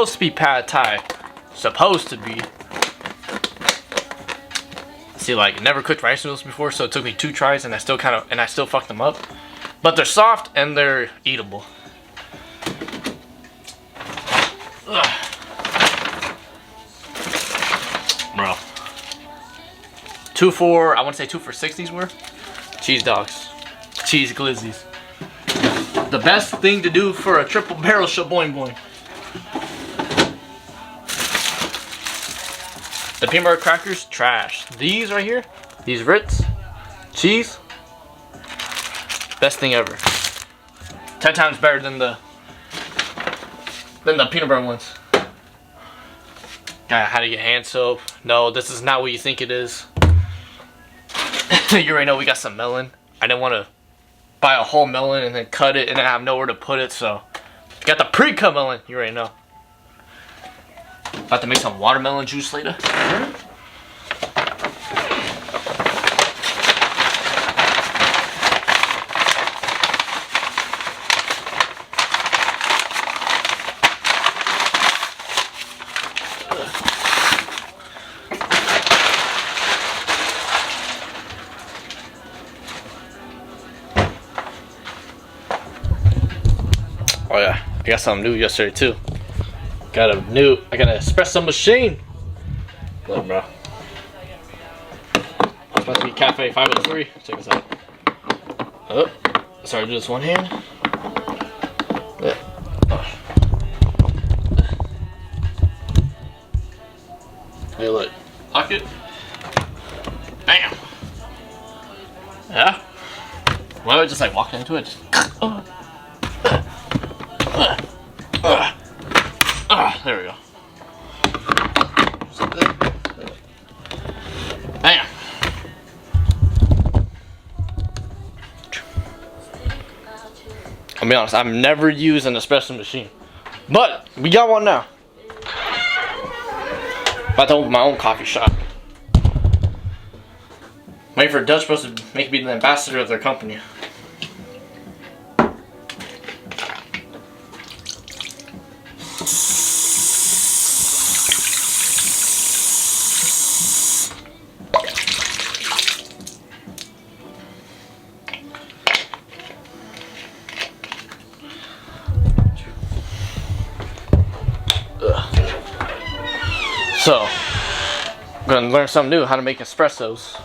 supposed to be pad thai. Supposed to be. See, like, never cooked rice noodles before, so it took me 2 tries, and I still fucked them up. But they're soft and they're eatable. Ugh. Bro. 2 for, I want to say 2 for $6 these were. Cheese dogs. Cheese glizzies. The best thing to do for a triple barrel shaboing boing. The peanut butter crackers, trash. These right here, these Ritz, cheese, best thing ever. 10 times better than the peanut butter ones. How to get hand soap? No, this is not what you think it is. You already know we got some melon. I didn't want to buy a whole melon and then cut it and then have nowhere to put it, so got the pre-cut melon. You already know. About to make some watermelon juice later. Oh yeah, I got something new yesterday too. I got an espresso machine. Look, bro. It's supposed to be Cafe 503. Check this out. Oh, sorry to do this one hand. Yeah. Hey, look. Lock it. Bam. Yeah. Why would I just like walk into it? Just, there we go. Bam. I'll be honest, I've never used an espresso machine, but we got one now. About to open my own coffee shop. Waiting for Dutch Bros to make me the ambassador of their company. So, I'm gonna learn something new, how to make espressos.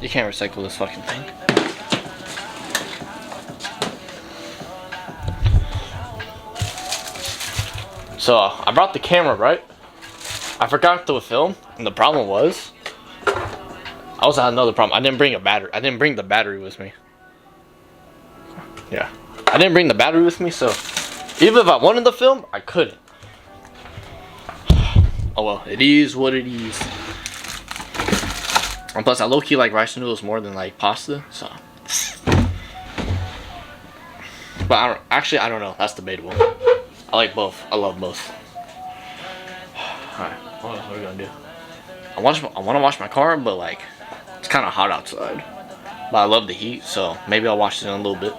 You can't recycle this fucking thing. So, I brought the camera, right? I forgot to film, and the problem was, I also had another problem. I didn't bring a battery. I didn't bring the battery with me. Yeah. I didn't bring the battery with me, so even if I wanted to film, I couldn't. Oh well, it is what it is. And plus, I low-key like rice noodles more than like pasta, so. But I don't know. That's debatable. I like both. I love both. Alright, what are we gonna do? I want to wash my car, but like, it's kind of hot outside. But I love the heat, so maybe I'll wash it in a little bit.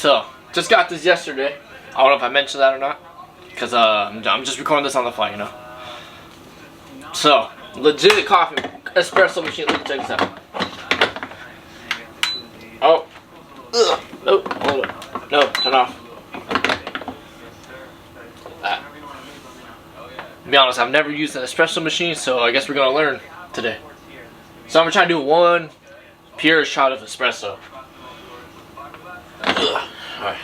So, just got this yesterday. I don't know if I mentioned that or not. Because I'm just recording this on the fly, you know. So, legit coffee. Espresso machine. Let me check this out. Oh. Ugh. Nope. Hold on. No, turn off. To be honest, I've never used an espresso machine, so I guess we're going to learn today. So I'm going to try to do one pure shot of espresso. Alright.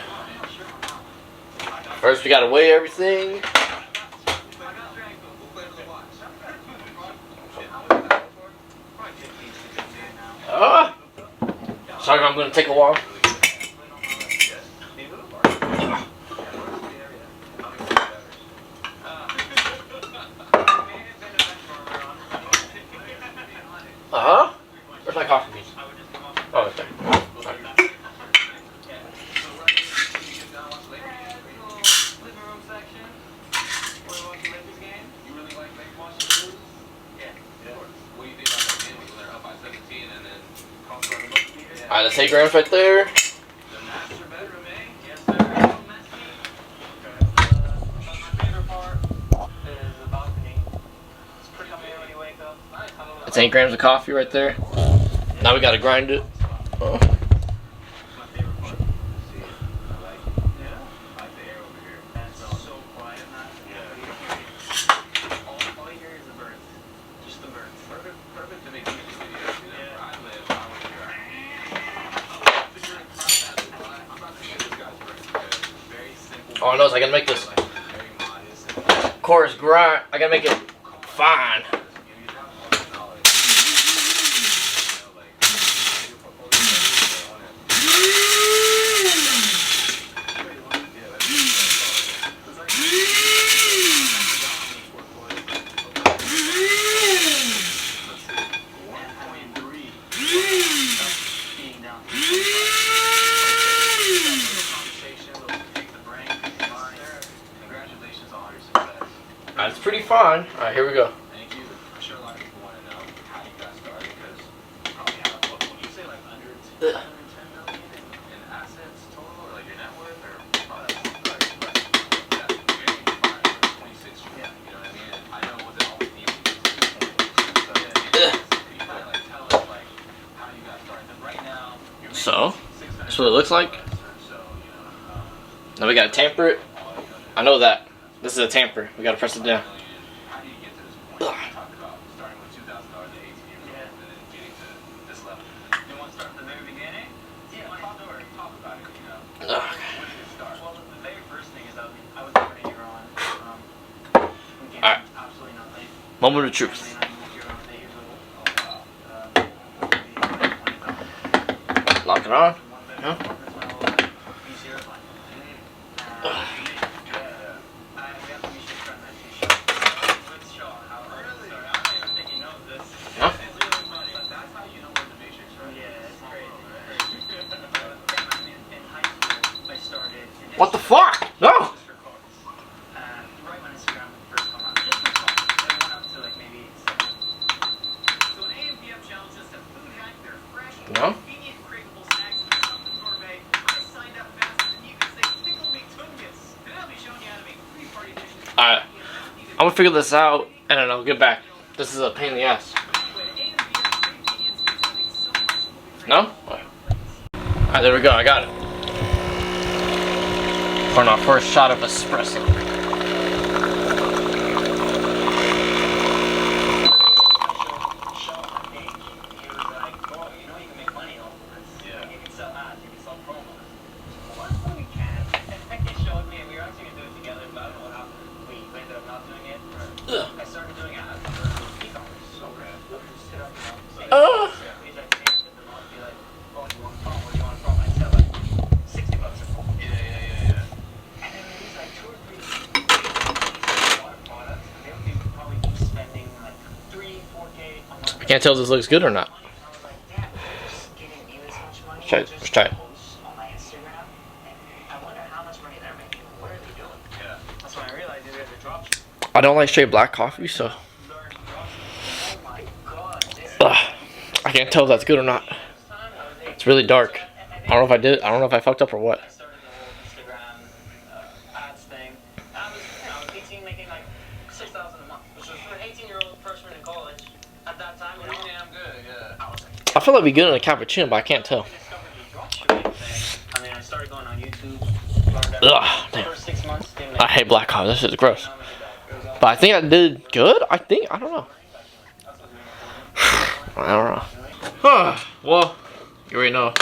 First, we got to weigh everything. Sorry, I'm going to take a while. Where's my coffee beans? Oh, it's there. Sorry. Alright, that's 8 grams right there. That's 8 grams of coffee right there. Now we gotta grind it. Oh. All I know is I gotta make this coarse grind. I gotta make it fine. It's pretty fine. Alright, here we go. Thank you. I'm sure a lot of people want to know how you got started because you probably have, what would you say, like under 10 million in assets total, or like your net worth, or that's yeah, very fine for 26 years, you know what I mean? And I know it wasn't always easy. So yeah, you probably like tell us like how you got started. Because right now, you're So, that's what it looks like. Now we gotta tamper it. I know that. This is a tamper. We gotta press it down. How do you get to this point? You talked about starting with $2,000 at 18 years old and then getting to this level. You want to start from the very beginning? Yeah, my story. Talk about it, you know. When did it start? Well, the very first thing is I was over a year on. Alright. Absolutely nothing. Moment of truth. Lock it on. Yeah. What the fuck? No! No? Alright. I'm gonna figure this out and then I'll get back. This is a pain in the ass. No? Alright, there we go. I got it. For our first shot of espresso. I started doing ads for e-commerce. Okay. He's like, be like, oh, you want a phone? What do you want a phone? I said like $60 a phone. Yeah. And then he's like 2 or 3 water products. They would be probably spending like 3-4K a month. I can't tell if this looks good or not. I was like, damn, they're just giving me this much money. Let's try it. On my Instagram. And I wonder how much money they're making. What are they doing? Yeah. That's when I realized they had to drop. I don't like straight black coffee, so I can't tell if that's good or not. It's really dark. I don't know if I fucked up or what. freshman in college. At that time, you know. Pretty damn good, yeah. I feel like we good in a cappuccino, but I can't tell. I mean, I started going on YouTube. Ugh, The damn. first 6 months. I hate black coffee. This is gross. But I think I did good. I don't know. I don't know. Well, you already know.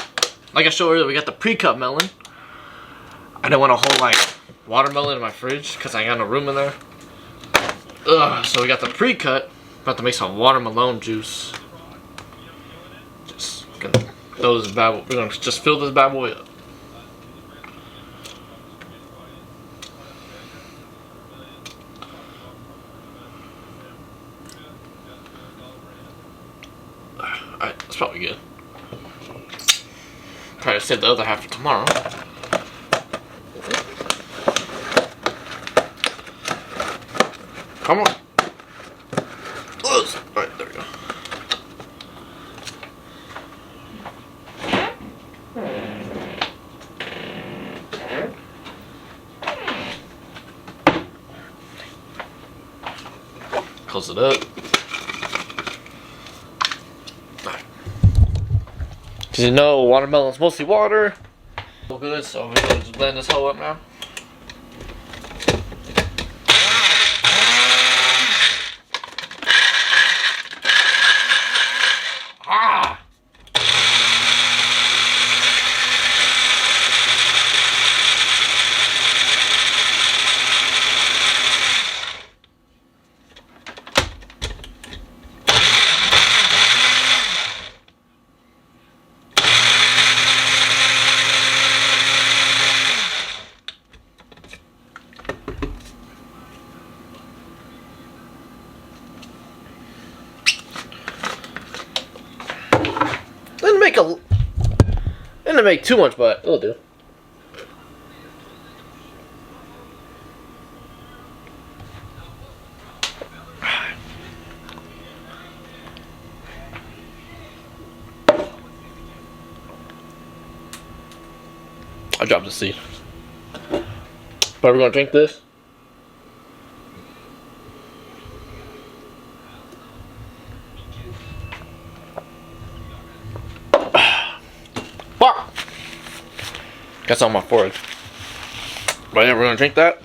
Like I showed earlier, we got the pre-cut melon. I didn't want a whole like watermelon in my fridge because I ain't got no room in there. So we got the pre-cut. About to make some watermelon juice. Just gonna fill this bad boy. We're gonna just fill this bad boy up. Alright, that's probably good. Try to save the other half for tomorrow. Come on. Alright, there we go. Close it up. Cause you know watermelon's mostly water. So good, so we're gonna just blend this whole up now. Ah! Didn't make too much, but it'll do. I dropped the seed. But we're gonna drink this. Fuck! Got some on my forehead. But yeah, we're gonna drink that.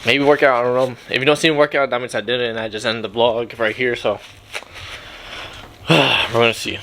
Maybe work out, I don't know. If you don't see me work out, that means I did it and I just ended the vlog right here, so we're gonna see.